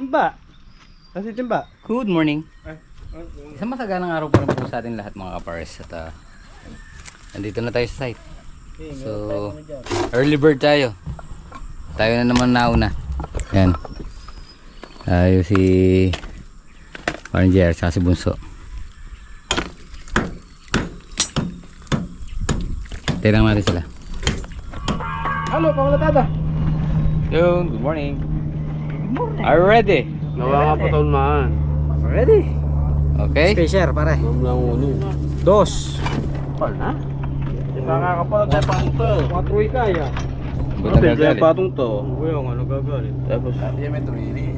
Timba. Kasi timba. Good morning. Isang masagalang araw pa rin po sa atin lahat mga kapares. At nandito na tayo sa site. So, early bird tayo. Tayo na naman nauna. Yan. Tayo si Parang JR at si Bunso. Tirang natin sila. Halo, pamalatada. Yun, good morning. Good morning. Are you ready? Nakakapataon man. Ready? Okay. Spacer, pare. Mamlang ulo. Dos. Pal na? Nakakapataon tayo patong to. Patroy kaya. Buta Kaya gagalit. patong to. Yung ano gagalit. Tapos,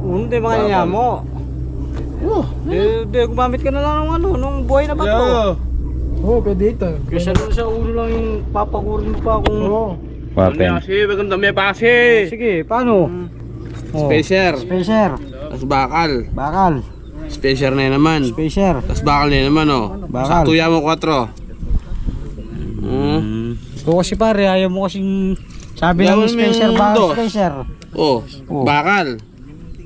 Hindi mga niya mo. Di gumamit ka na lang ng ano, nung buhay na bato. Oo, pwede ito. Kasi sa ulo lang yung papakurin mo pa kung... Wapen. kasi, bagong dami pa kasi. Sige, paano? Oh. Spacer. Spacer. Tapos bakal. Bakal. Spacer na yun naman. Spacer. Tapos bakal na yun naman oh. Bakal. Saktuya mo 4. Ito kasi pare, ayaw mo kasing sabi Ayaw ng mo spacer, yung bakal dos. spacer. Oh, Oh. bakal.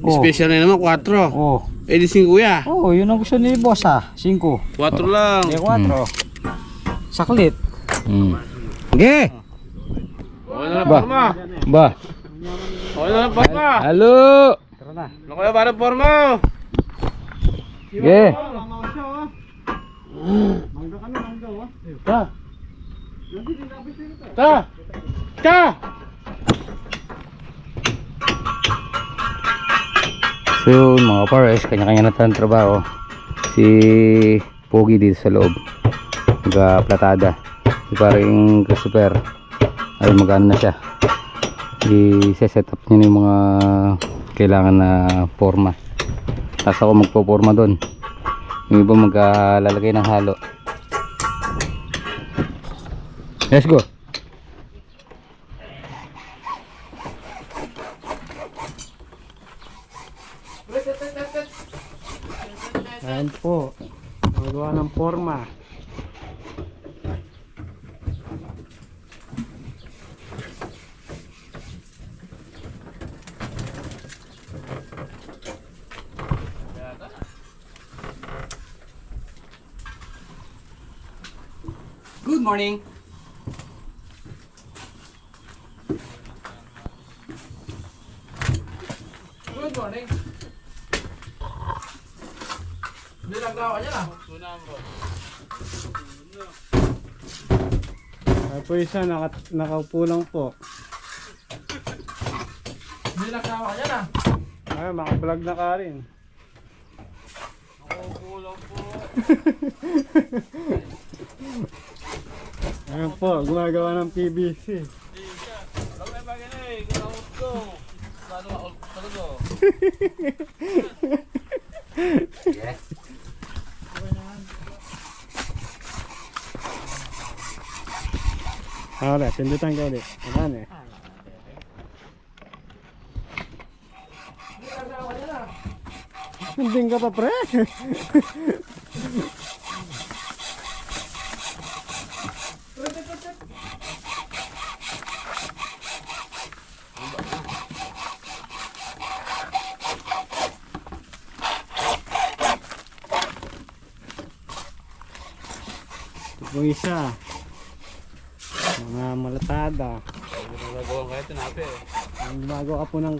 Oh. Spacer na yun naman 4. Oh. Eh di 5 ya. Oh, yun ang gusto ni boss ha. 5. 4 lang. Hindi 4. Saklit. Okay. Okay na lang Ba. forma. Ba. Okay na lang forma. Halo. Tara na. Ano kaya ba ng forma? Okay. Ta. Ta. Ta. So yun mga pares, kanya-kanya na tayong trabaho. Si Pogi dito sa loob, nagplatada. Si paring Christopher ay mag-ano na siya, i-set up niya yung mga kailangan na forma. Tapos ako magpo-forma doon, yung iba maglalagay ng halo. Let's go. Ayan po. Magawa ng forma. Good morning. Good morning. Dinagawa niya na. Ay po isa, nakaupo lang po. Dinagawa niya na. Ay, maka-vlog na ka rin. Nakaupo lang po. Ayan po, gumagawa ng PVC. Alam mo yung bagay na eh. Ginaut ko. Paano ako talaga? Alright, pindutan ka ulit. Ayan eh. Pinding ka pa pre. Ito po isa. Mga malatada. Ginagawa kayo tinapi eh. Ang gumagawa po ng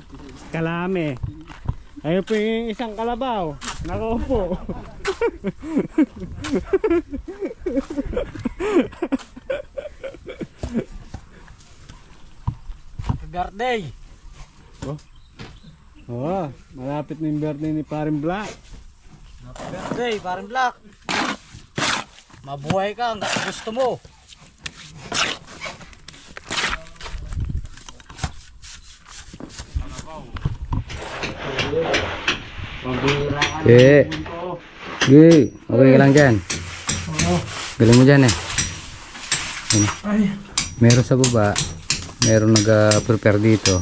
kalame. Ayun po yung isang kalabaw. Nakaupo. Happy birthday! Oh, malapit na yung birthday ni Paring Black. Happy birthday, Paring Black! Mabuhay ka hanggang gusto mo. Okay. Okay. Okay ka lang dyan. Galing mo dyan eh. Ano? Meron sa baba. Meron nag-prepare dito.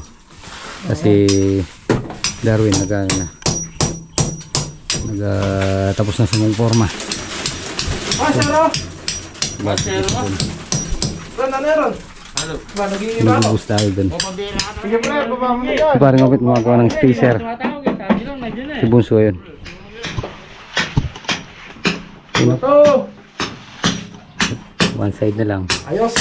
Kasi Darwin tapos na sa mong forma. Ano? Nag-boost tayo dun. Sige pre, baba mo na yan. Parang kapit gumagawa ng spacer. Si Bunso yun. Ito! One side na lang. Ayos!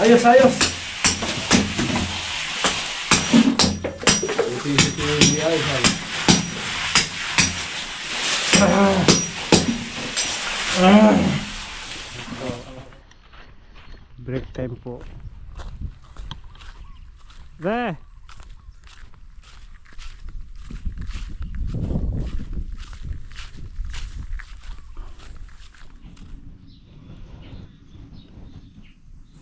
Ayos, ayos! Break time po. Be!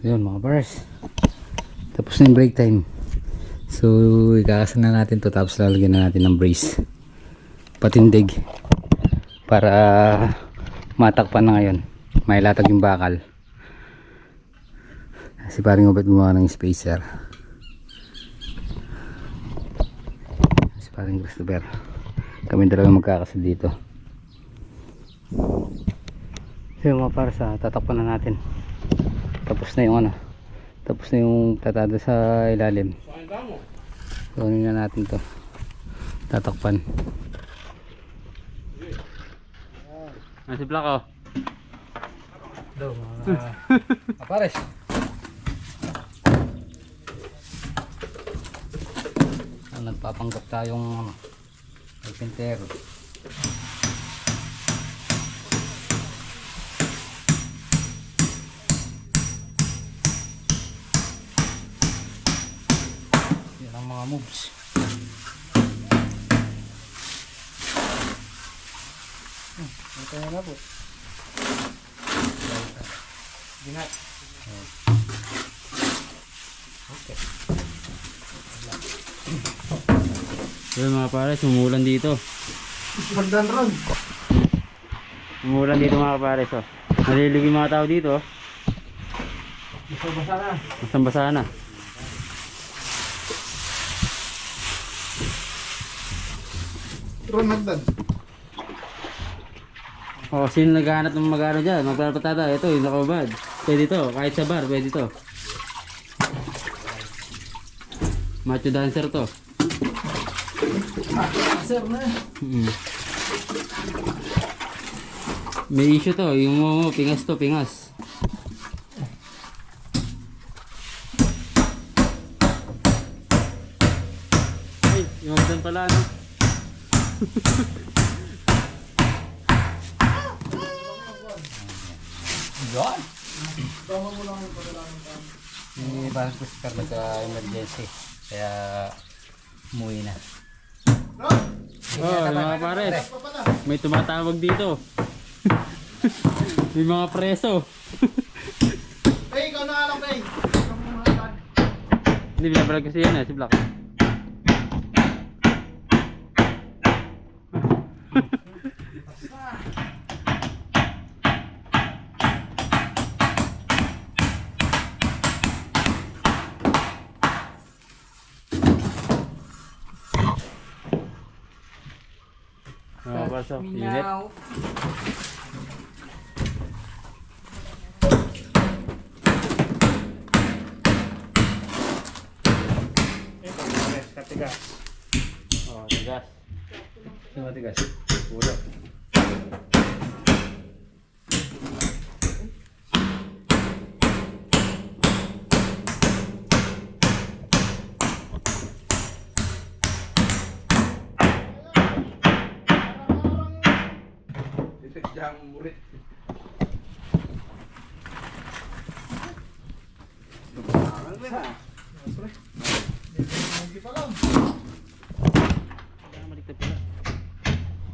Yun mga bars, tapos na yung break time. So ikakasan na natin to, tapos lalagyan na natin ng brace patindig para matakpan na ngayon, may latag yung bakal. Si paring Obet gumawa ng spacer, si paring Christopher, kami dalawa magkakasal dito. So yung mga pares, tatakpan na natin. Tapos na yung ano, tapos na yung platada sa ilalim. So ano na natin to, tatakpan. Si Black oh. Daw mga apares. Nagpapanggap tayong carpentero. Yan ang mga moves. Ito na po. Ginat. Okay. So mga pares, umulan dito. Magdan ron! Umulan dito mga pares oh. Nalilig yung mga tao dito. Basa na! Basang-basa na. Ron, magdan! Oh, sino naghahanap ng mag-ano dyan? Magpapatada. Ito, yung nakabad. Pwede to. Kahit sa bar, pwede to. Macho dancer to. Sir na! May issue to. Yung mo, pingas to, pingas. Ay, yung magdan pala, no? Yan. May parang Christopher nagka-emergency, kaya umuwi na. Oh, mga pares. May tumatawag dito. May mga preso. Hey, ikaw na alam, hey! Hindi, binabalag kasi yan si Black. Oh, pasok. Init. Katigas. Oh, tigas. Ano matigas? Ulo. Diyan mo murit.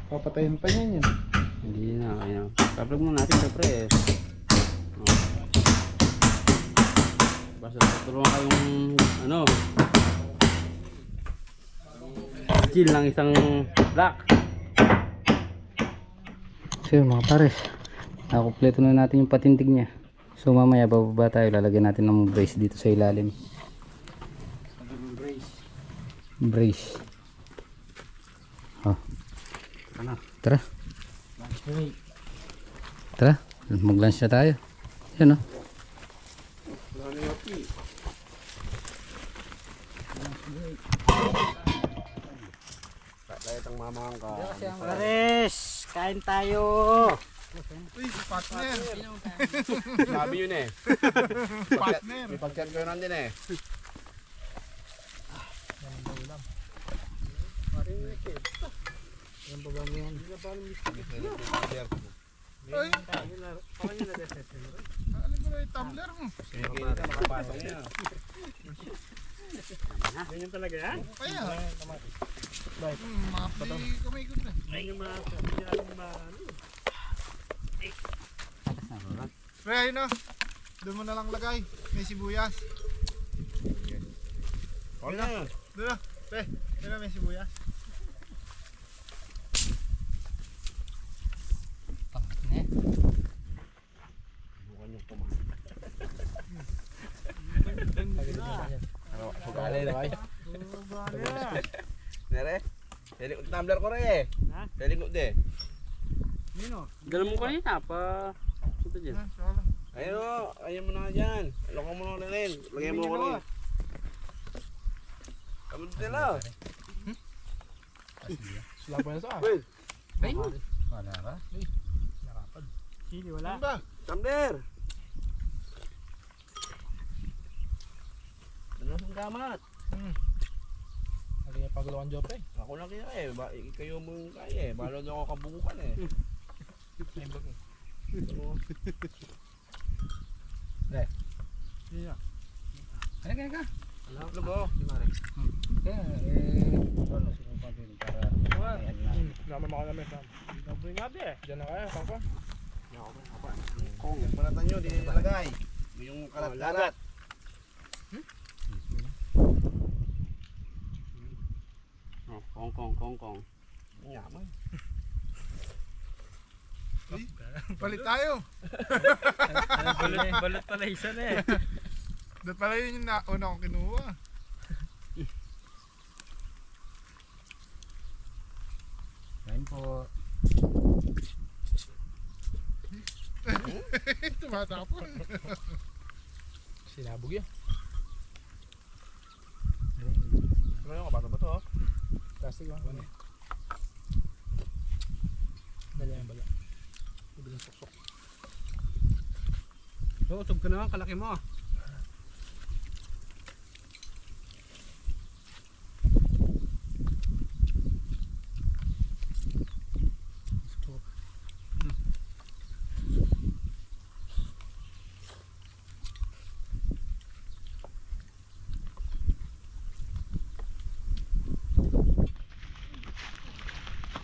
Papatayin pa niyan yan. Hindi na, ayun. Kaplog muna natin syempre eh. Oh. Basta tutulungan kayong ano, chill lang isang Black. So yun mga pares, nakumpleto na natin yung patindig niya. So mamaya bababa tayo, lalagyan natin ng brace dito sa ilalim. Brace. Oh. Tara. Tara, mag-lunch na tayo. Yan oh. mamang ka. Pares, kain tayo. Uy, partner. Sabi yun eh. Partner. May pag-chat ko yun din eh. Uy, alin mo na yung tumbler mo? Hindi ka makapasok niya. Ganyan talaga yan? Kaya. Mapi kumikot na. Pre, ayun o. Doon mo na lang lagay. May sibuyas. Okay na yun. Doon o. Pre, doon na may sibuyas. Sugali na kayo. Nere? Pwede ko tumbler ko rin eh. Ha? Pwede ko din. Ganun mo kanina pa. Punta dyan. Ayun o. Ayun mo na dyan. Loko mo na rin. Lagyan mo ko rin. Kamot nila. Slap mo na sa. Well, Wala ka? Sili, Ano wala. ba? tumbler. Ano ang kamat? Ano yung paglawan job eh? Ako lang kaya eh. Kayo mo yung kaya eh. Balo na ako kabukan eh. Ano ka? Ano ba? Kaya, ano, sinumpang din para ayan na. Naman makalamit ha. Daboy natin eh. Diyan na kaya, papa. Kong, yung panatan nyo, di nilagay. Yung kalat-kalat. Kong. Yaman. Palit tayo. Balot pala isa na eh. Doon pala yun yung una kong kinuha. Kain po. Tumatapon. Sinabog yan. Ano yung kabato ba to? Plastic lang. Bala yan, bala. Bibilang suksok. Oo, tug ka naman, kalaki mo.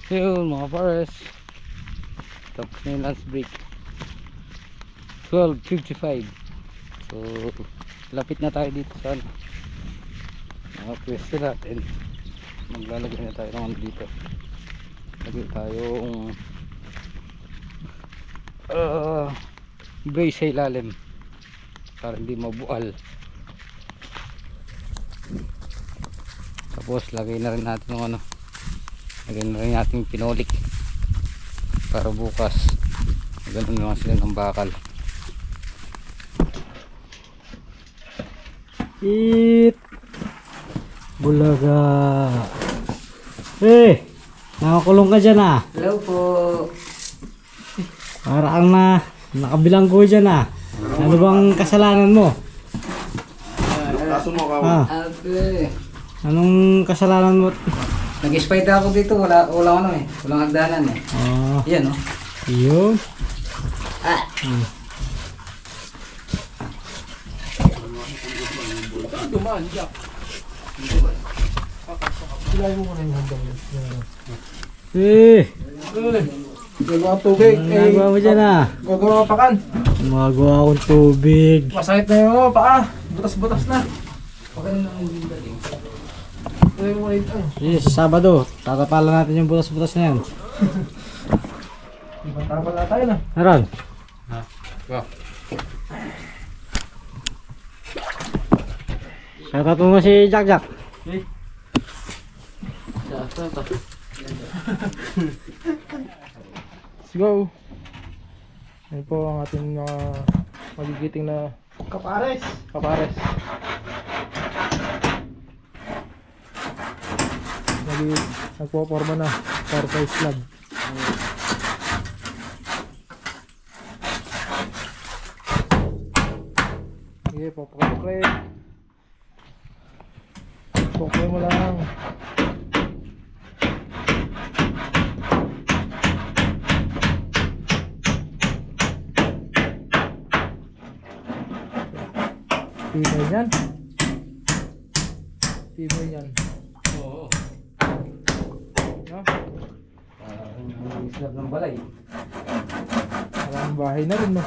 So yun mga pares, tapos na yung lunch break, 12:55. So lapit na tayo dito sa ano, mga pwesto natin. Maglalagay na tayo ng ano dito. Lagay tayong brace sa ilalim para hindi mabual. Tapos lagay na rin natin yung ano, lagay na rin natin pinolik para bukas ganun naman sila ng bakal. Eat! Bulaga! Nakakulong ka dyan ah. Hello po. Para kang nakabilanggo dyan ah. Ano bang kasalanan mo? Kaso mo ka. Ate, Anong kasalanan mo? nag-spite ako dito, wala ano eh, walang hagdanan eh. Oh, Yan oh. yun. Gagawa tubig. Ginagawa mo dyan ah. Gagawa pakan. Gumagawa akong tubig. Masakit na yung paa. Butas-butas na. Yes, Sabado. Tatapalan natin yung butas-butas na yan. Tapal na tayo na. Meron. Shoutout mo si Jack. Let's go. Yan po ang ating magigiting na kapares. nagpo-forma na para sa slab. Sige, papakapre. Pukay mo lang. Tibay yan. Tibay yan. Oo. No? Ang slab ng balay. Maraming bahay na rin, no?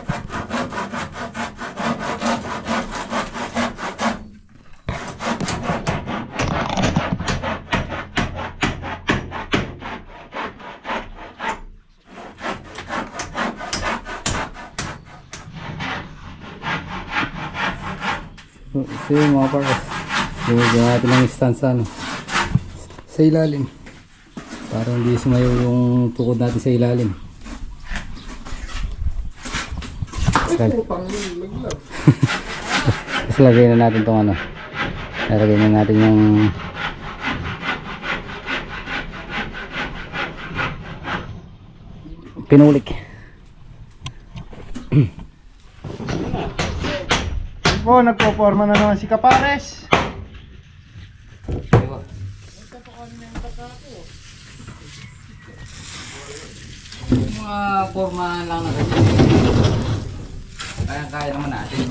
So yun mga pares, lumagyan natin ng stand sa ano, sa ilalim para hindi sumayo yung tukod natin sa ilalim. Tapos lagay na natin tong ano, lagay na natin yung pinulik. Oh, nagpo-forma na naman si Kapares. Yung mga forma lang na ganyan, kaya naman natin.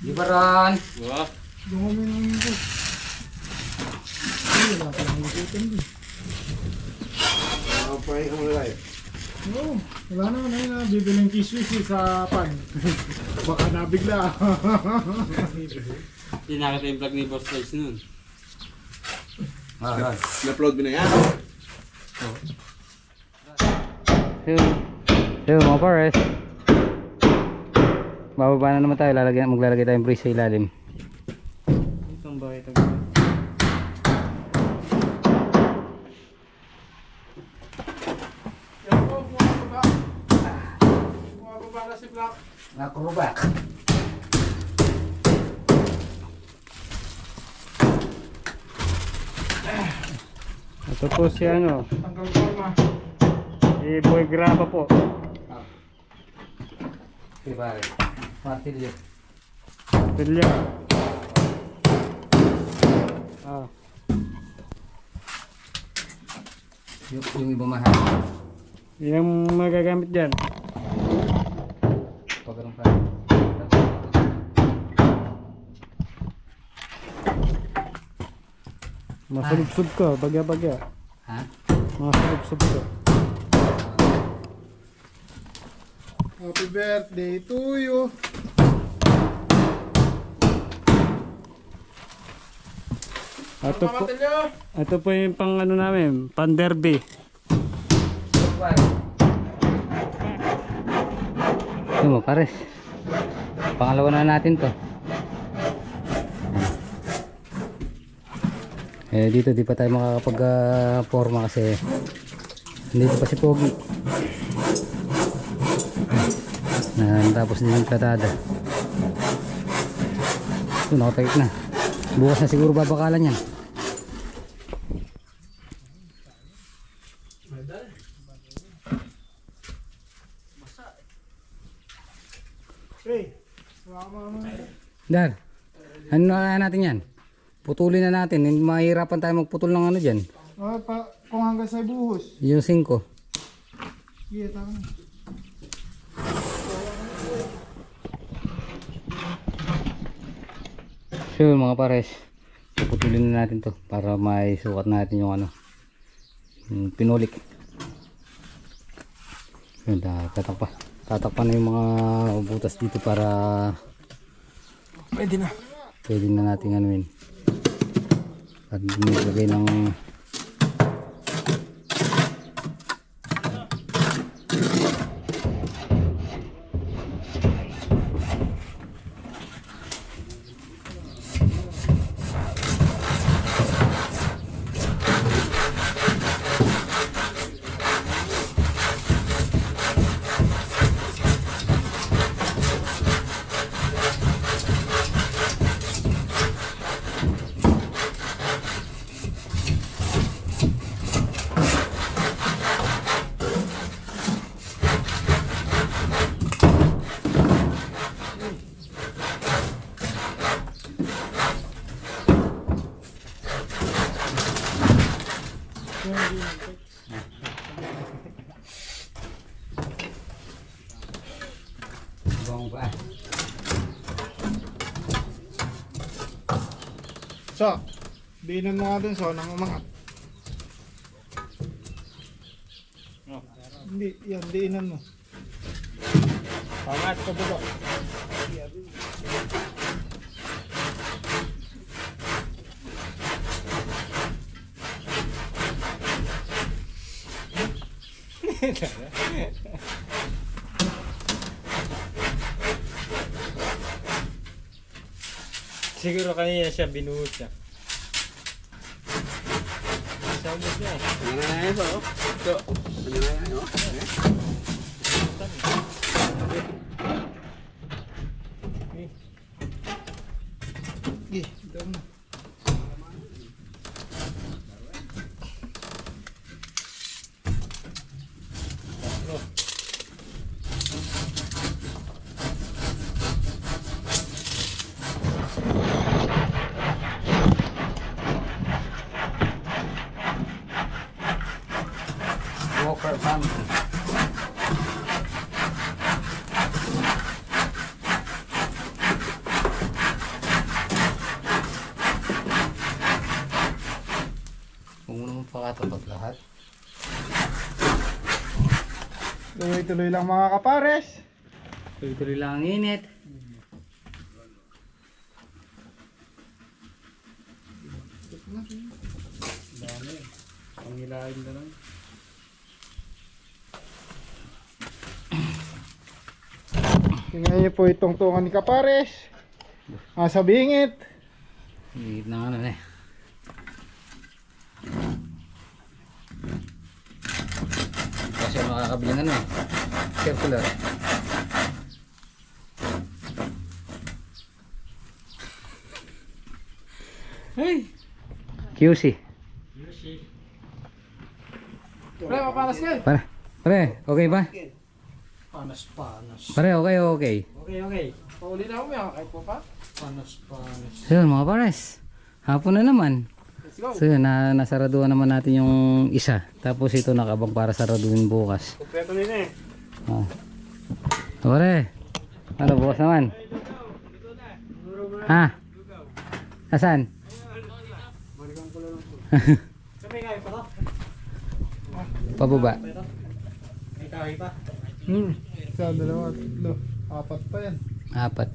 Libaran. Wah. Oo, wala naman na yun. Bibiling kiswis sa pan. Baka nabigla. Hindi nakita yung vlog ni Boss Guys nun. Na-upload mo na yan. So mga pares, bababa na naman tayo, maglalagay tayong brace sa ilalim. Itong ba ito? Bumababa na si Black. Nakurubak. Ito po si ano, Hanggang forma. si Boy Graba po. Okay pare, martilyo. Pilya. Ah, Yung iba mahal. yun ang magagamit dyan. Pag ganun pare. Masulubsub ka, bagya-bagya. Ha? Masulubsub ka. Happy birthday to you. Ito po yung pang ano namin, pan derby. Ito mo pares, pangalawa na natin to. Dito di pa tayo makakapag forma kasi dito pa si Pogi. Tapos din yung platada. Ito nakatagit na. Bukas na siguro babakalan yan. Hey, mama. Dar, ano na natin yan? Putulin na natin. Hindi mahirapan tayo magputol ng ano dyan. Kung hanggang sa buhos. Yung 5. Iya, tama. So mga pares, puputulin na natin to para may sukat natin yung ano, yung pinulik. Yun, tatakpan na yung mga butas dito para Pwede na. pwede na natin anuin. At maglagay ng Ewan ko ba? So, diinan mo nga dun so nang umangat. Hindi, yan, diinan mo. Pangat ka baba. Siguro kanina siya binuhos siya. Sabot niya eh. Nangyayari ba, oh? Ito. Nangyayari, oh. Sige, daw mo. Walker family. Kung mo naman pakatapat lahat. Tuloy-tuloy lang mga kapares. Tuloy-tuloy lang ang init. Dami. Pangilain na lang. Tingnan niyo po itong tungan ni kapares. Sa bingit. Init na ano eh. Kasi makakabili na eh. Circular. Hey! QC. Pre, mapanas yan. Pare, okay ba? Panas-panas. Pare, okay. Okay. Pauli na ako, may kahit po pa. Panas-panas. So yun mga pares, hapon na naman. Let's go. So yun, nasaraduhan naman natin yung isa. Tapos ito nakabang para saraduhin bukas. Kompleto din eh. Oh. Pare, ano bukas naman? Ha? Asan? Balikan ko lang po. Sabi kayo pa to? Pababa. May kahoy pa. Isa, dalawa, tatlo. Apat pa yan. Apat.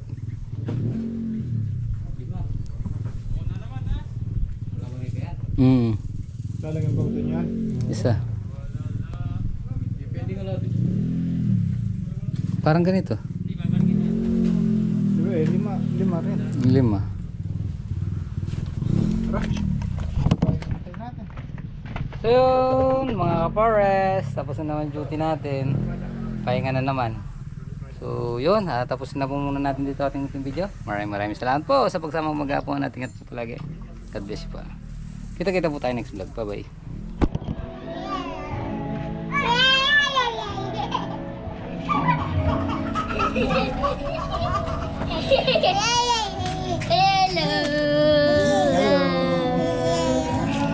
Lalagyan ko din yan. Isa. Pwede ka lang. Parang ganito. Diba eh, lima rin. 5. Tara. Patay natin. So yun mga kapares, tapos na naman duty natin. Pahinga na naman. So yun, tapos na po muna natin dito ating video. Maraming salamat po sa pagsama mag-apuan natin at palagi. God bless you po. Kita-kita po tayo next vlog. Bye bye.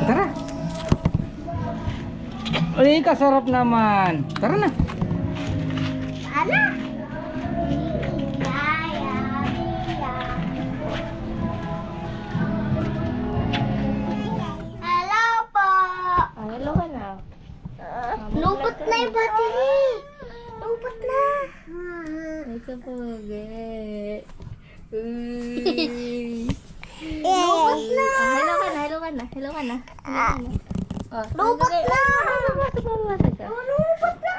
Tara. Uy, kasarap naman. Tara na. Hello po! Hello ka na. Lupot na yung battery. Lupot na. Ito po, Lupot na. hello ka na. Lupot na. Lupot na.